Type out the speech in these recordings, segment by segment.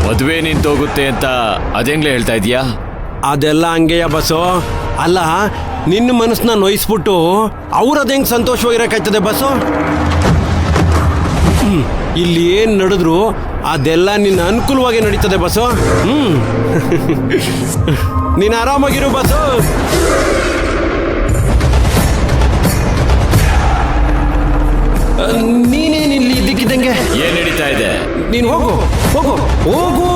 ಮದುವೆ ನಿಂತೋಗುತ್ತೆ ಅಂತ ಅದೇಂಗ್ಲೇ ಹೇಳ್ತಾ ಇದೀಯಾ? ಅದೆಲ್ಲ ಹಂಗೆಯ ಬಸ್ಸು. ಅಲ್ಲ, ನಿನ್ನ ಮನಸ್ಸನ್ನ ನೋಯಿಸ್ಬಿಟ್ಟು ಅವ್ರದ್ದು ಹೆಂಗೆ ಸಂತೋಷವಾಗಿರಕ್ಕಾಯ್ತದೆ ಬಸ್ಸು? ಇಲ್ಲಿ ಏನು ನಡೆದ್ರು ಅದೆಲ್ಲ ನಿನ್ನ ಅನುಕೂಲವಾಗಿ ನಡೀತದೆ ಬಸ್ಸು. ನೀನು ಆರಾಮಾಗಿರು ಬಸ್ಸು. ನೀನೇನಿಲ್ಲಿ ಇದ್ದಕ್ಕಿದ್ದಂಗೆ ಏನ್ ನಡೀತಾ ಇದೆ? ನೀನು ಹೋಗು ಹೋಗು ಹೋಗು.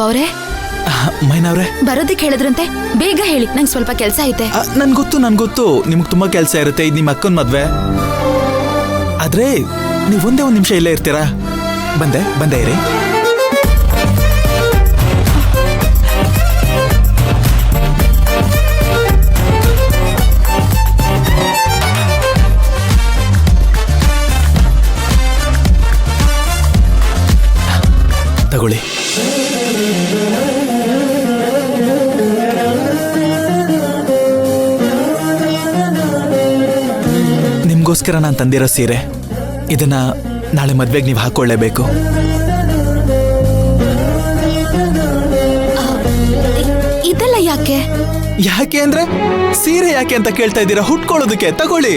ಅವ್ರೆ ಮೈನವ್ರೆ ಬರೋದಕ್ಕೆ ಹೇಳಿದ್ರಂತೆ, ಬೇಗ ಹೇಳಿ, ನಂಗೆ ಸ್ವಲ್ಪ ಕೆಲಸ ಐತೆ. ನನ್ ಗೊತ್ತು ನಿಮ್ಗೆ ತುಂಬಾ ಕೆಲಸ ಇರುತ್ತೆ. ಇದು ನಿಮ್ಮ ಅಕ್ಕನ ಮದ್ವೆ. ಆದ್ರೆ ನೀವು ಒಂದೇ ಒಂದು ನಿಮಿಷ ಇಲ್ಲೇ ಇರ್ತೀರಾ? ಬಂದೆ ಇರಿ. ತಗೊಳ್ಳಿ. ನಿಮ್ಗೋಸ್ಕರ ನಾನು ತಂದಿರೋ ಸೀರೆ. ಇದನ್ನ ನಾಳೆ ಮದ್ವೆಗೆ ನೀವು ಹಾಕೊಳ್ಳೇಬೇಕು. ಇದೆಲ್ಲ ಯಾಕೆ ಅಂದ್ರೆ ಸೀರೆ ಯಾಕೆ ಅಂತ ಕೇಳ್ತಾ ಇದ್ದೀರಾ? ಹುಟ್ಕೊಳ್ಳೋದಕ್ಕೆ. ತಗೊಳ್ಳಿ.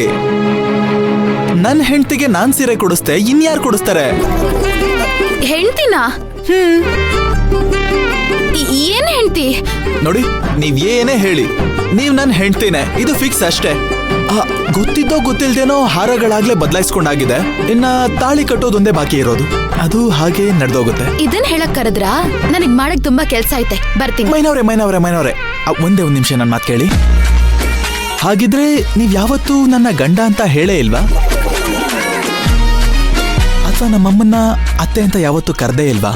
ನನ್ನ ಹೆಂಡತಿಗೆ ನಾನ್ ಸೀರೆ ಕೊಡಿಸ್ತೆ, ಇನ್ಯಾರು ಕೊಡಿಸ್ತಾರೆ? ಹೆಂಡ್ತಿನ? ಏನ್ ಹೆಂಡ್ತಿ? ನೋಡಿ, ನೀವ್ ಏನೇ ಹೇಳಿ, ನೀವ್ ನನ್ ಹೆಂಡ್ತಿನೇ, ಇದು ಫಿಕ್ಸ್ ಅಷ್ಟೇ. ಗೊತ್ತಿದ್ದೋ ಗೊತ್ತಿಲ್ದೇನೋ ಹಾರಗಳಾಗ್ಲೇ ಬದಲಾಯಿಸ್ಕೊಂಡಾಗಿದೆ. ಇನ್ನ ತಾಳಿ ಕಟ್ಟೋದೊಂದೇ ಬಾಕಿ ಇರೋದು. ಅದು ಹಾಗೆ ನಡೆದೋಗುತ್ತೆ. ಇದನ್ ಹೇಳಕ್ ಕರೆದ್ರ? ನನಗ್ ಮಾಡಕ್ ತುಂಬಾ ಕೆಲ್ಸ ಐತೆ, ಬರ್ತೀನಿ. ಮೈನವ್ರೆ ಒಂದೇ ಒಂದ್ ನಿಮಿಷ ನನ್ ಮಾತು ಕೇಳಿ. ಹಾಗಿದ್ರೆ ನೀವ್ ಯಾವತ್ತೂ ನನ್ನ ಗಂಡ ಅಂತ ಹೇಳೇ ಇಲ್ವಾ? ಅಥವಾ ನಮ್ಮಮ್ಮನ್ನ ಅತ್ತೆ ಅಂತ ಯಾವತ್ತೂ ಕರ್ದೇ ಇಲ್ವಾ?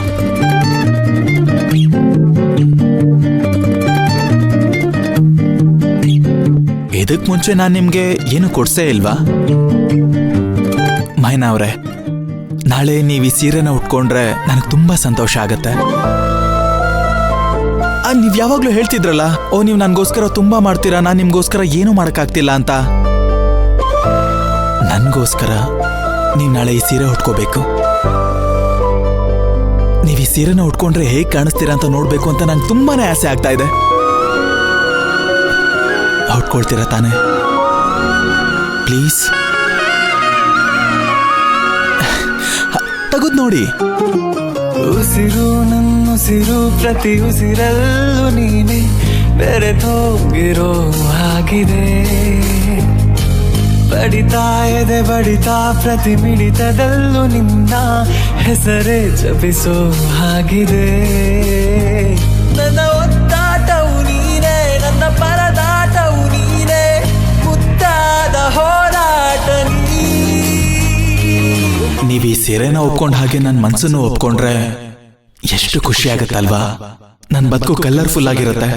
ಇದಕ್ ಮುಂಚೆ ನಾನ್ ನಿಮ್ಗೆ ಏನು ಕೊಡ್ಸೇ ಇಲ್ವಾ? ಮೈನವ್ರೆ, ನಾಳೆ ನೀವ್ ಈ ಸೀರೆನ ಉಟ್ಕೊಂಡ್ರೆ ನನಗೆ ತುಂಬಾ ಸಂತೋಷ ಆಗತ್ತೆ. ನೀವ್ ಯಾವಾಗ್ಲೂ ಹೇಳ್ತಿದ್ರಲ್ಲ, ನೀವ್ ನನ್ಗೋಸ್ಕರ ತುಂಬಾ ಮಾಡ್ತೀರಾ, ನಾನ್ ನಿಮ್ಗೋಸ್ಕರ ಏನು ಮಾಡಕ್ಕಾಗ್ತಿಲ್ಲ ಅಂತ. ನನ್ಗೋಸ್ಕರ ನೀವ್ ನಾಳೆ ಈ ಸೀರೆ ಉಟ್ಕೋಬೇಕು. ನೀವ್ ಈ ಸೀರೆನ ಉಟ್ಕೊಂಡ್ರೆ ಹೇಗ್ ಕಾಣಿಸ್ತೀರಾ ಅಂತ ನೋಡ್ಬೇಕು ಅಂತ ನಂಗೆ ತುಂಬಾನೇ ಆಸೆ ಆಗ್ತಾ ಇದೆ. ಉಟ್ಕೊಳ್ತೀರಾ ತಾನೆ? ಪ್ಲೀಸ್ ತಗದ್ ನೋಡಿ. ಉಸಿರು ನನ್ನುಸಿರು, ಪ್ರತಿ ಉಸಿರಲ್ಲೂ ನೀನೆ ಬೆರೆತೋಗಿರೋ ಹಾಗಿದೆ. ಬಡಿತಾ ಎದೆ ಬಡಿತಾ, ಪ್ರತಿ ಮಿಡಿತದಲ್ಲೂ ನಿನ್ನ ಹೆಸರೇ ಜಪಿಸೋ ಹಾಗಿದೆ. ನನ್ನ ಒತ್ತಾಟವು ನೀನೇ, ನನ್ನ ಪರದಾಟವು ನೀನೇ, ಮುತ್ತಾದ ಹೋರಾಟ ನೀ. ನೀವ್ ಈ ಸೀರೆನ ಒಪ್ಕೊಂಡ ಹಾಗೆ ನನ್ನ ಮನ್ಸನ್ನು ಒಪ್ಕೊಂಡ್ರೆ ಎಷ್ಟು ಖುಷಿ ಆಗತ್ತಲ್ವಾ? ನನ್ ಬದುಕು ಕಲರ್ಫುಲ್ ಆಗಿರುತ್ತೆ.